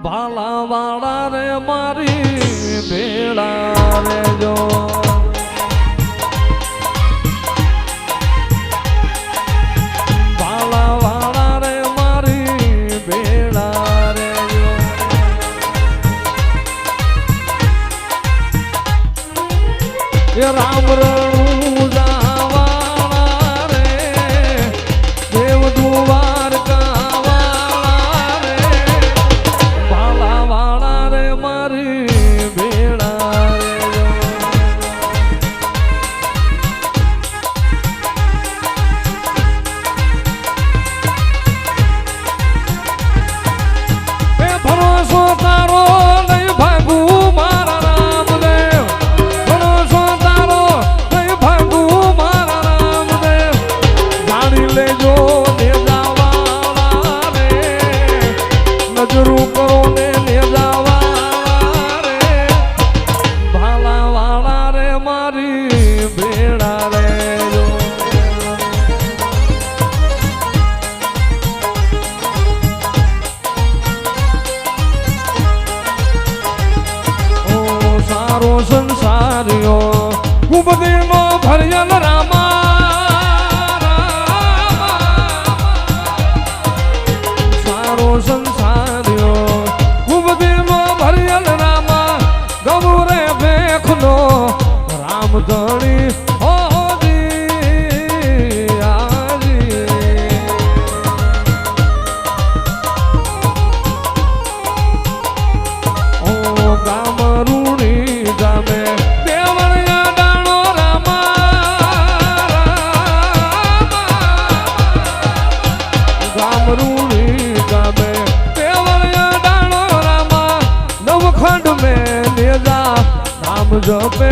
ભાલા વાળા રે મારી ભેળા રે જો ભાલા વાળા રે મારી ભેળા રે જો એ રામ રણુ જાવાળા રે દેવ દ્વારકા સંસારીઓ કુબદીનો ભર્યલ રામા સારો સંસારીઓ કુબદીનો ભર્યલ રામા ગૌરે ભેખનો રામ ધણી જપે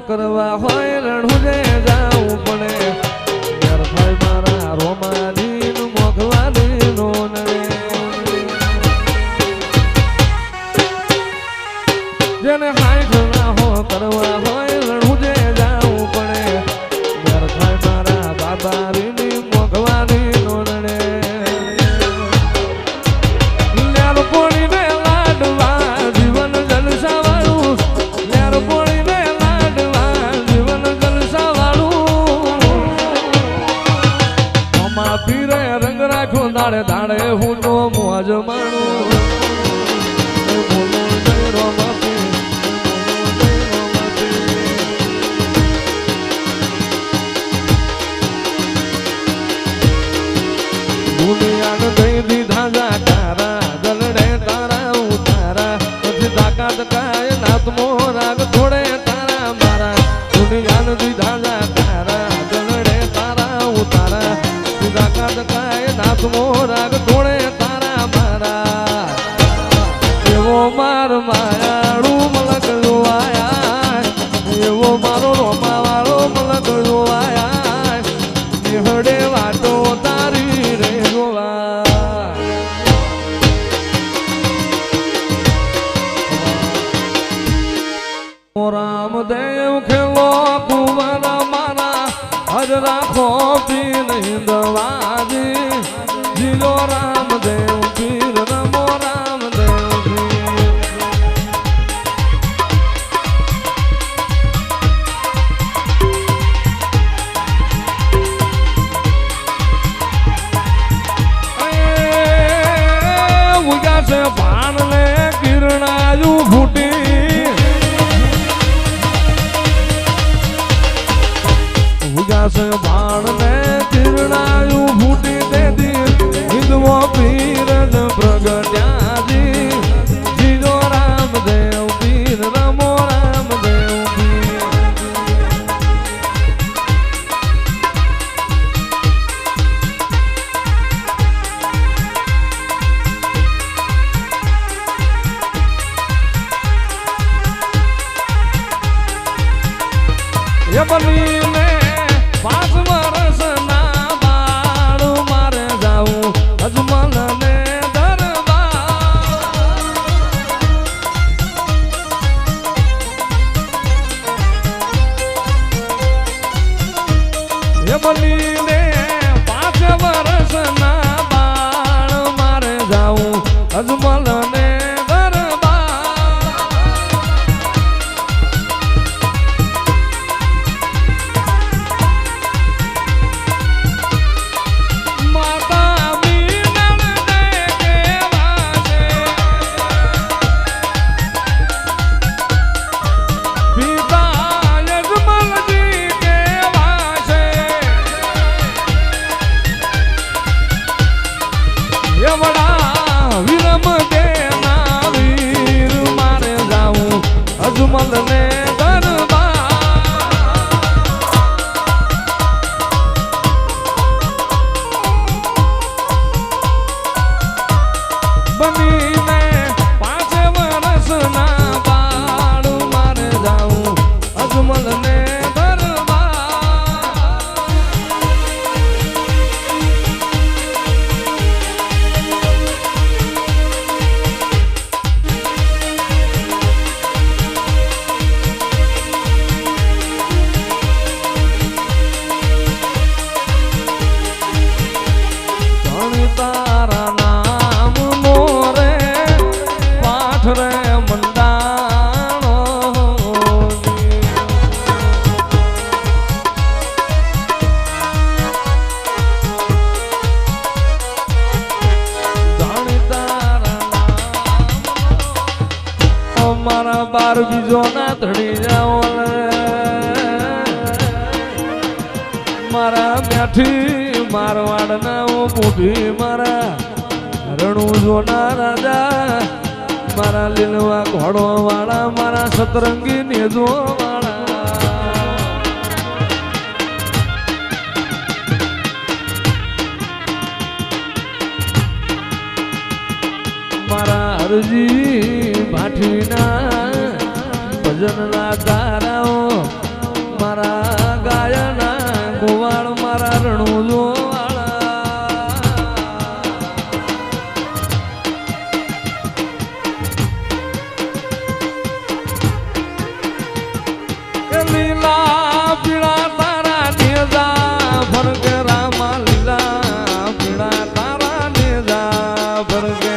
કરવા હોય રણુજે જાવું પડે યાર ભાઈ મારા રોમાની મોઘવાની નો જેને હાઈ ઘણા હો કરવા હોય રણુજે જાવું પડે યાર ભાઈ મારા બાબાની મોઘવાની નો દાડે દાડે હું તો મોજ માણું દુનિયાને દઈ દીધા જાકારા જલડે તારા ઉતારા પછી તાકાત કાય નાતમો રાગ થોડે તારા મારા દુનિયાને દીધા જાકારા જલડે તારા ઉતારા તાકાત કાય નાતમો રાગ થોડે તારા મારા એવો માર માયાળું મલક જોવાયા એવો મારો રોમા વાળો મલક જોવાયા નિહળે વાતો તારી રે જોવા રામદેવ ખેલો કુંવર મારા હજ રાખો પી નહીં દવાજી જીલો રામદેવ પીર રમો રામદેવ ઉજાશે ભાણ ને કિરણાયું ફૂટી ઉજાશે ભાણ ને કિરણાયું ફૂટી તેથી હિંદવો પીર પ્રગટ્યાજી જીજો રામદેવ પીર રમો રામદેવ પીર એ બનીને 5 વર્ષ ના બાળ મારે જાવું અજમલ ને દરબાર એ બનીને મારા મેઠી મારવાડના મોભી મારા રણુ જોના રાજા મારા લીલવા ઘોડો વાળા મારા સતરંગી નેજો વાળા મારા હરજી ભાઠીના ભજનના તારાઓ મારા ગાયના ગોવાળ મારા રણુજો લીલા પીળા તારા નેજા ફરકે રામા લીલા પીળા તારા નેજા ફરકે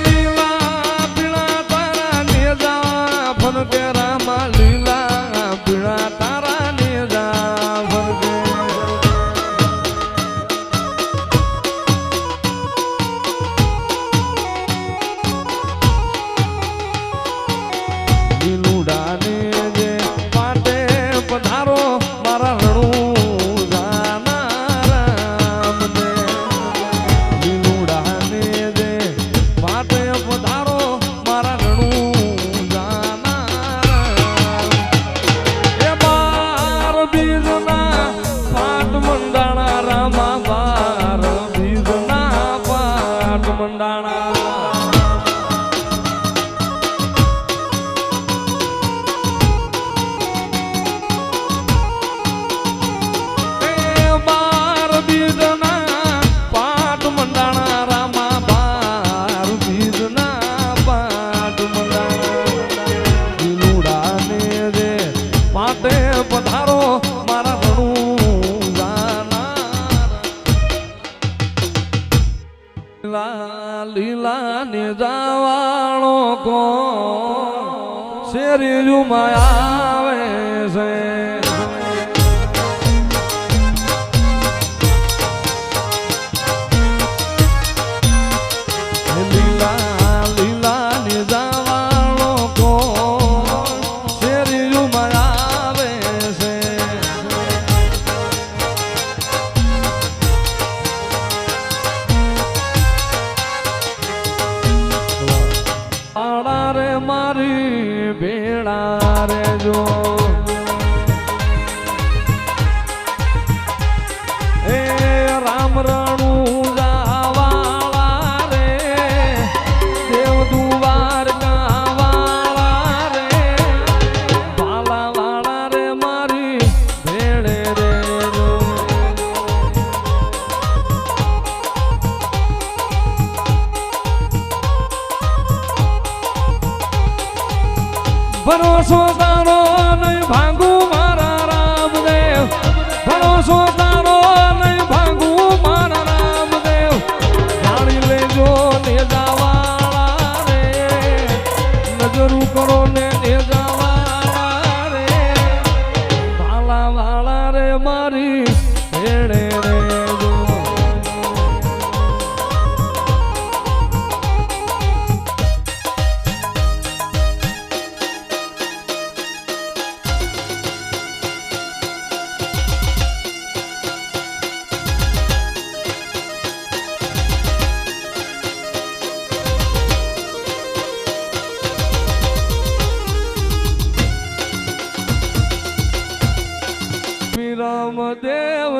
લીલા પીળા તારા નેજા ફરકે રામા લીલા પીળા તારા નેજા ફરકે લીલા ને જાવાળો કો શેરી જુમાં આવે છે લીલા લીલા ને જાવાળો કો શેરી જુમાં આવે છે રે મારી ભેળા રે જો એ રામ રણુ જાવાળા રે દેવ દુવાર ગાવાળા રે ભાલા વાળા રે મારી ભેળે રે જો ભરોસો તારો નહીં ભાંગુ મારા રામદેવ ભરોસો તારો નહીં ભાંગુ મારા રામદેવ જાણી લેજો ને જાવાળા રે નજરું કરો ને જાવાળા રે ભાલા વાળા રે મારી ભેળે રે જો રામદેવ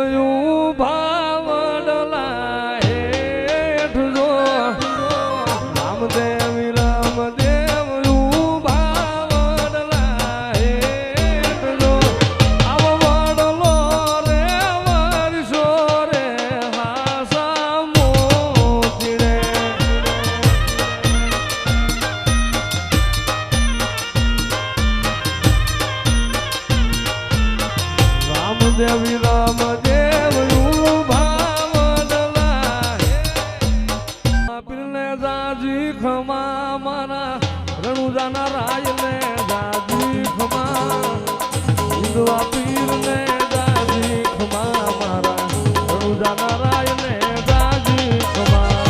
ભાવડલા હેઠ જો રામદેવ રામદેવ ભાવડલા હેઠ જો આવ વડલો રે વર્ષો રે હાસા મોતી રે રામદેવી રામદેવ ભાવડલા પીરને જાજી ખમા મારા રણુજાના રાયને જાજી ખમા હિન્દવા પીરને જાજી ખમા મારા રણુજાના રાયને જાજી ખમા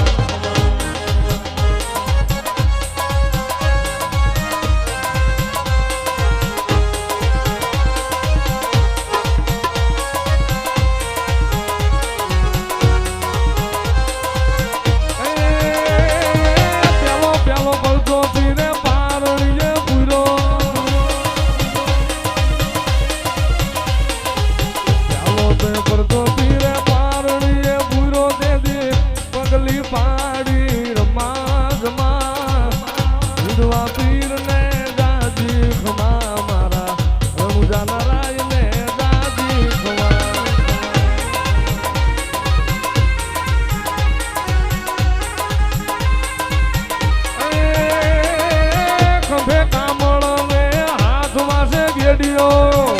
ગેડિયો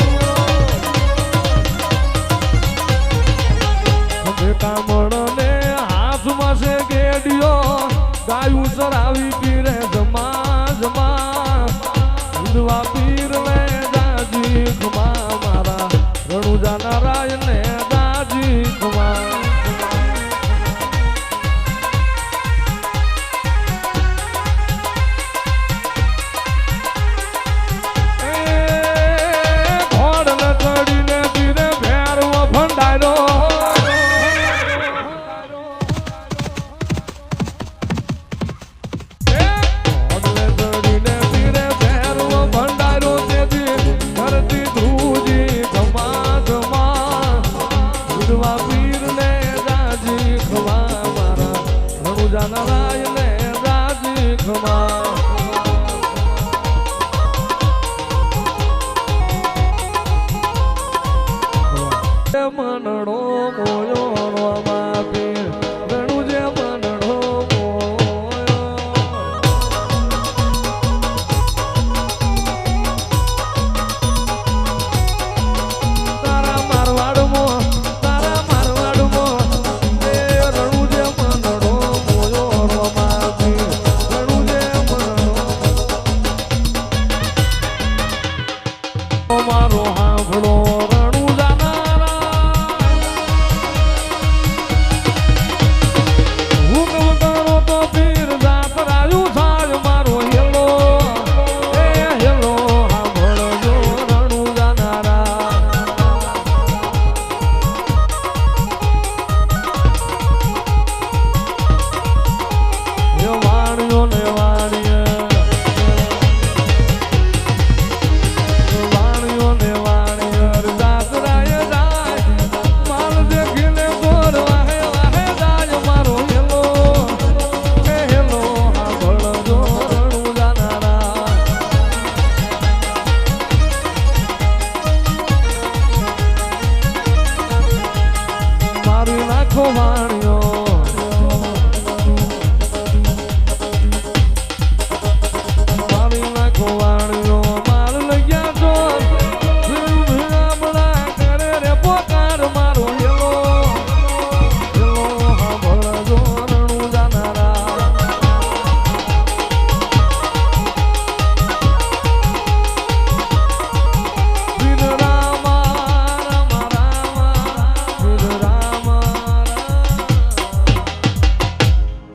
બેટા મળને હાથમાં છે ગેડિયો ગાયું ચરાવી પીરે જમા જમા હિંદવા પીર ને દાજી ખમા મારા રણુજા નારાયણ ને દાજી ખમા નારાયણ રાજી ખમા